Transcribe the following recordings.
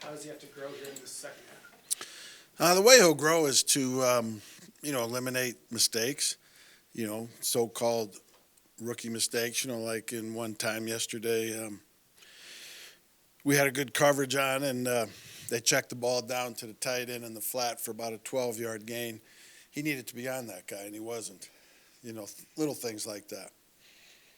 How does he have to grow here in the second half? The way he'll grow is to, eliminate mistakes, so-called rookie mistakes, like in one time yesterday. We had a good coverage on, and they checked the ball down to the tight end in the flat for about a 12-yard gain. He needed to be on that guy, and he wasn't. Little things like that.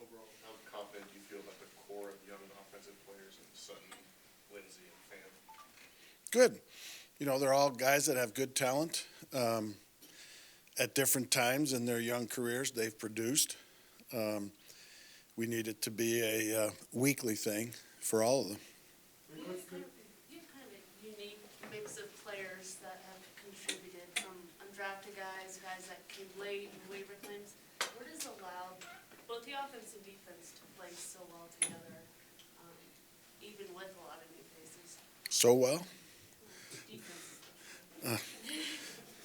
Overall, how confident do you feel about the core of young offensive players in Sutton, Lindsey, and Pham? Good. They're all guys that have good talent. At different times in their young careers, they've produced. We need it to be a weekly thing for all of them. You have kind of a unique mix of players that have contributed from undrafted guys that came late in waiver claims. What has allowed both the offense and defense to play so well together, even with a lot of new faces? So well?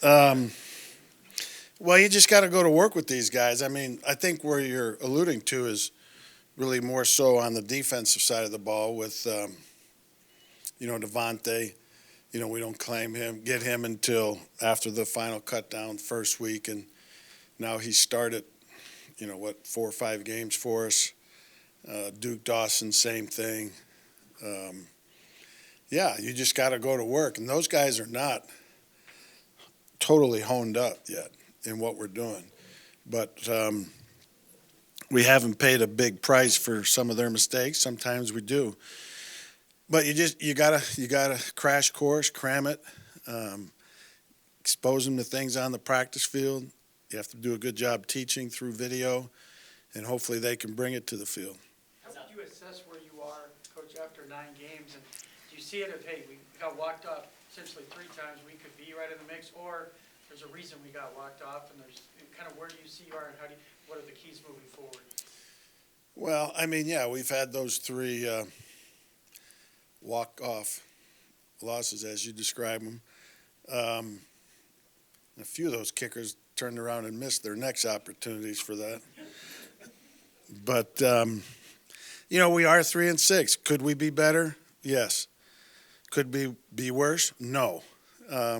Defense. Well, you just got to go to work with these guys. I mean, I think where you're alluding to is really more so on the defensive side of the ball with, Devontae. We don't get him until after the final cut down first week, and now he started, 4 or 5 games for us. Duke Dawson, same thing. You just got to go to work, and those guys are not totally honed up yet in what we're doing. But we haven't paid a big price for some of their mistakes. Sometimes we do. But you gotta crash course, cram it, expose them to things on the practice field. You have to do a good job teaching through video, and hopefully they can bring it to the field. How would you assess where you are, Coach, after 9 games? And do you see it as, hey, we got walked off essentially 3 times, we could be right in the mix, or there's a reason we got walked off, and there's kind of where do you see you are, and what are the keys moving forward? Well, we've had those 3 walk-off losses, as you describe them. A few of those kickers turned around and missed their next opportunities for that. But, we are 3-6. Could we be better? Yes. Could we be worse? No. I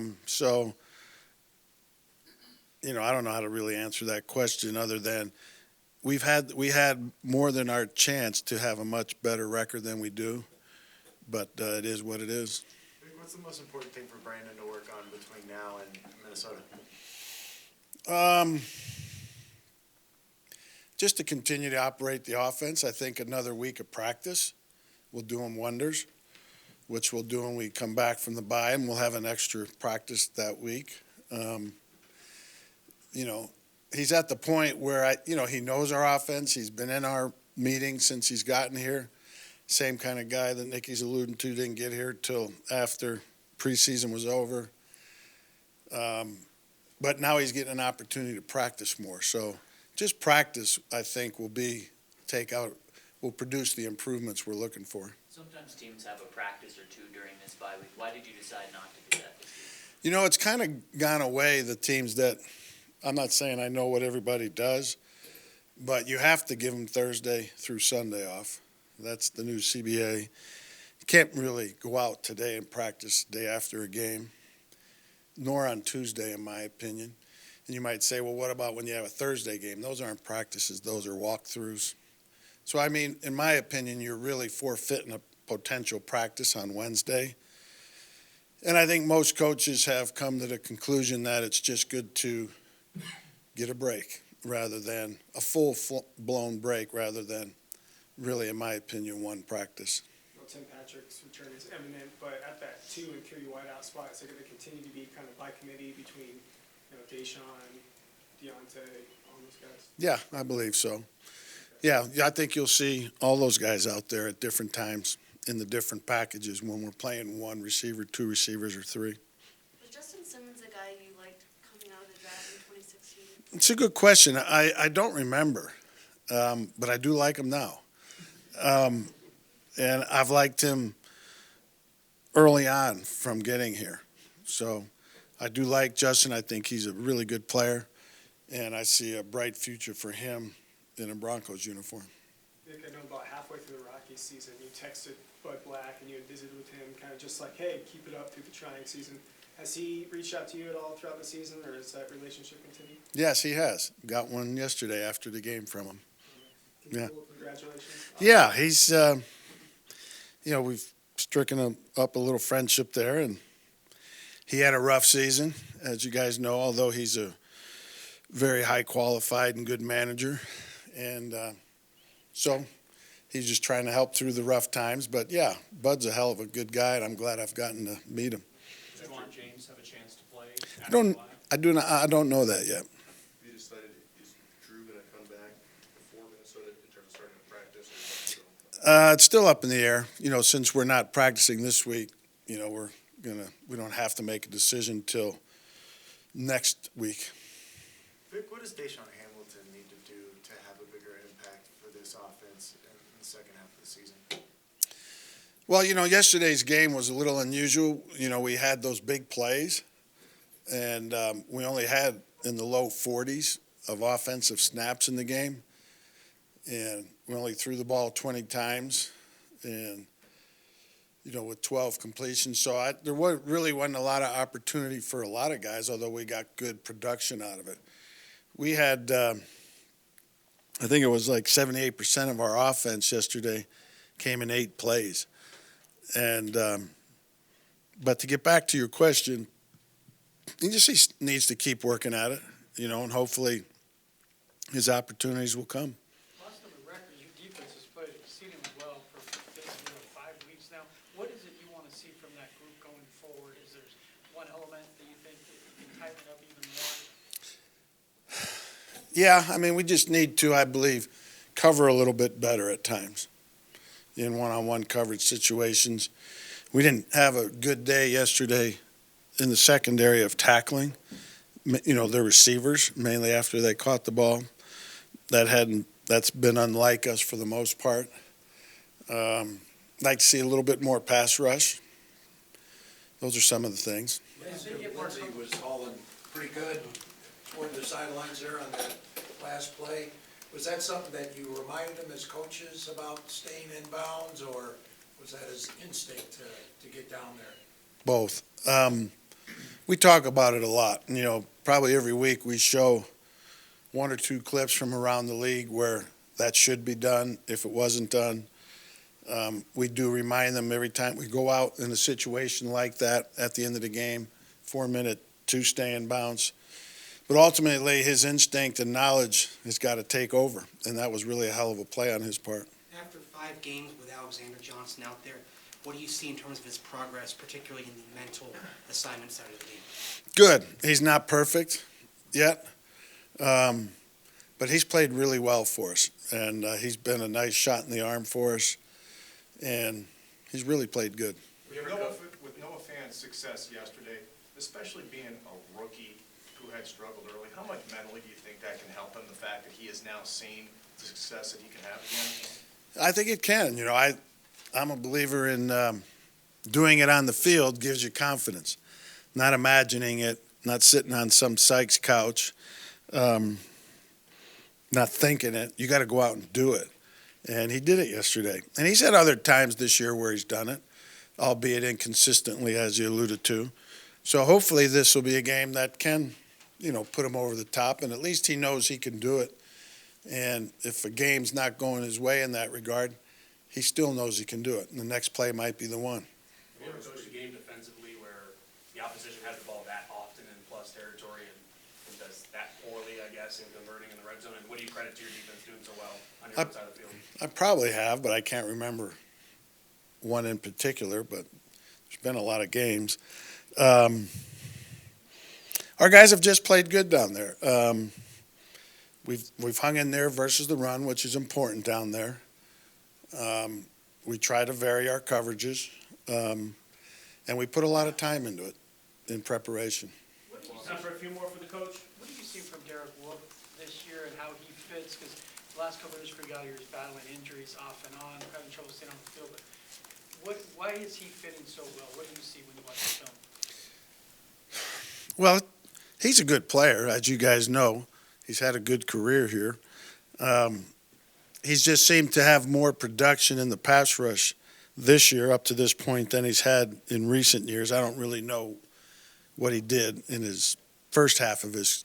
don't know how to really answer that question other than we had more than our chance to have a much better record than we do, but it is what it is. What's the most important thing for Brandon to work on between now and Minnesota? Just to continue to operate the offense. I think another week of practice will do him wonders, which we'll do when we come back from the bye, and we'll have an extra practice that week. He's at the point where he knows our offense. He's been in our meetings since he's gotten here. Same kind of guy that Nicky's alluding to, didn't get here till after preseason was over. But now he's getting an opportunity to practice more. So just practice, I think, will produce the improvements we're looking for. Sometimes teams have a practice or 2 during this bye week. Why did you decide not to do that this year? It's kind of gone away, the teams that – I'm not saying I know what everybody does, but you have to give them Thursday through Sunday off. That's the new CBA. You can't really go out today and practice day after a game, nor on Tuesday, in my opinion. And you might say, well, what about when you have a Thursday game? Those aren't practices. Those are walkthroughs. So, in my opinion, you're really forfeiting a potential practice on Wednesday. And I think most coaches have come to the conclusion that it's just good to get a break rather than a full-blown break rather than really, in my opinion, one practice. Tim Patrick's return is imminent, but at that 2 and 3 wideout spot, is it going to continue to be kind of by committee between Deshaun, Deontay, all those guys? Yeah, I believe so. Yeah, I think you'll see all those guys out there at different times in the different packages when we're playing 1 receiver, 2 receivers, or 3. Was Justin Simmons a guy you liked coming out of the draft in 2016? It's a good question. I don't remember, but I do like him now. And I've liked him early on from getting here. So I do like Justin. I think he's a really good player, and I see a bright future for him in a Broncos uniform. Vic, I know about halfway through the Rocky hockey season. You texted Bud Black and you had visited with him, kind of just like, hey, keep it up through the trying season. Has he reached out to you at all throughout the season, or has that relationship continued? Yes, he has. Got one yesterday after the game from him. Yeah. Congratulations. Yeah, he's, we've stricken up a little friendship there, and he had a rough season, as you guys know, although he's a very high qualified and good manager. And so he's just trying to help through the rough times. But, yeah, Bud's a hell of a good guy, and I'm glad I've gotten to meet him. Does Juwan James have a chance to play? I don't know that yet. You decided, is Drew going to come back before Minnesota in terms of starting to practice? Or is that It's still up in the air. Since we're not practicing this week, we don't have to make a decision till next week. Vic, what does Deshaun Hamilton need to do to have a bigger impact for this offense in the second half of the season? Well, yesterday's game was a little unusual. We had those big plays, and we only had in the low 40s of offensive snaps in the game, and we only threw the ball 20 times, and with 12 completions. So there really wasn't a lot of opportunity for a lot of guys, although we got good production out of it. We had, I think it was like 78% of our offense yesterday came in 8 plays. And but to get back to your question, he needs to keep working at it, and hopefully his opportunities will come. Last of the record, your defense has played exceedingly well for basically 5 weeks now. What is it you want to see from that group going forward? Is there one element that you think that you can tighten it up even more? Yeah, we just need to, I believe, cover a little bit better at times in one-on-one coverage situations. We didn't have a good day yesterday in the secondary of tackling. The receivers, mainly after they caught the ball. That's been unlike us for the most part. Like to see a little bit more pass rush. Those are some of the things. Lindsey was hauling pretty good toward the sidelines there on that last play. Was that something that you reminded him as coaches about staying in bounds, or was that his instinct to get down there? Both. We talk about it a lot. Probably every week we show 1 or 2 clips from around the league where that should be done if it wasn't done. We do remind them every time we go out in a situation like that at the end of the game, 4-minute, 2 stay in bounds. But ultimately, his instinct and knowledge has got to take over, and that was really a hell of a play on his part. After 5 games with Alexander Johnson out there, what do you see in terms of his progress, particularly in the mental assignment side of the game? Good. He's not perfect yet, but he's played really well for us, and he's been a nice shot in the arm for us, and he's really played good. With Noah Fant's success yesterday, especially being a rookie who had struggled early, how much mentally do you think that can help him, the fact that he has now seen the success that he can have again? I think it can. I'm a believer in doing it on the field gives you confidence, not imagining it, not sitting on some Sykes couch, not thinking it. You got to go out and do it. And he did it yesterday. And he's had other times this year where he's done it, albeit inconsistently, as you alluded to. So hopefully this will be a game that can, put him over the top, and at least he knows he can do it. And if a game's not going his way in that regard, he still knows he can do it. And the next play might be the one. Have you ever coached a game defensively where the opposition has the ball that often in plus territory and does that poorly, I guess, in converting in the red zone? And what do you credit to your defense doing so well on your own side of the field? I probably have, but I can't remember one in particular, but there's been a lot of games. Our guys have just played good down there. We've hung in there versus the run, which is important down there. We try to vary our coverages, and we put a lot of time into it in preparation. Time for a few more for the coach. What do you see from Derek Wolf this year and how he fits? Because the last couple of years we got here, he's battling injuries off and on, having trouble staying on the field. But why is he fitting so well? What do you see when you watch the film? Well, he's a good player, as you guys know. He's had a good career here. he's just seemed to have more production in the pass rush this year up to this point than he's had in recent years. I don't really know what he did in his first half of his,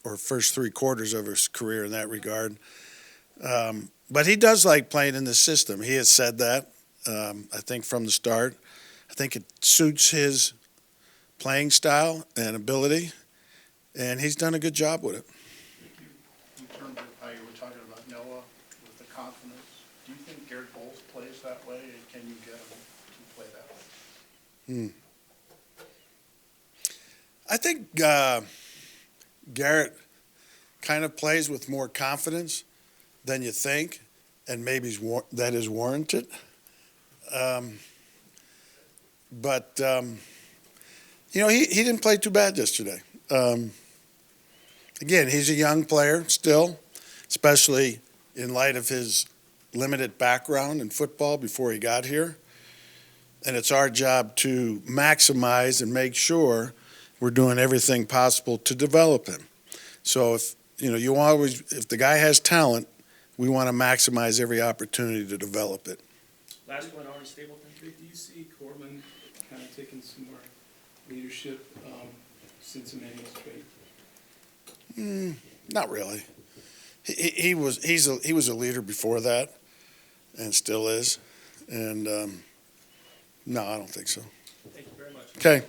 or first 3 quarters of his career in that regard. But he does like playing in the system. He has said that, I think, from the start. I think it suits his playing style and ability, and he's done a good job with it. In terms of how you were talking about Noah with the confidence, do you think Garrett Bowles plays that way, and can you get him to play that way? I think Garrett kind of plays with more confidence than you think, and maybe that is warranted. But he didn't play too bad yesterday. Again, he's a young player still, especially in light of his limited background in football before he got here. And it's our job to maximize and make sure we're doing everything possible to develop him. So if the guy has talent, we want to maximize every opportunity to develop it. Last one, Arnie Stapleton. Do you see Corbin kind of taking some more leadership since Emmanuel's trade? Not really. He was a leader before that, and still is. And no, I don't think so. Thank you very much. Okay.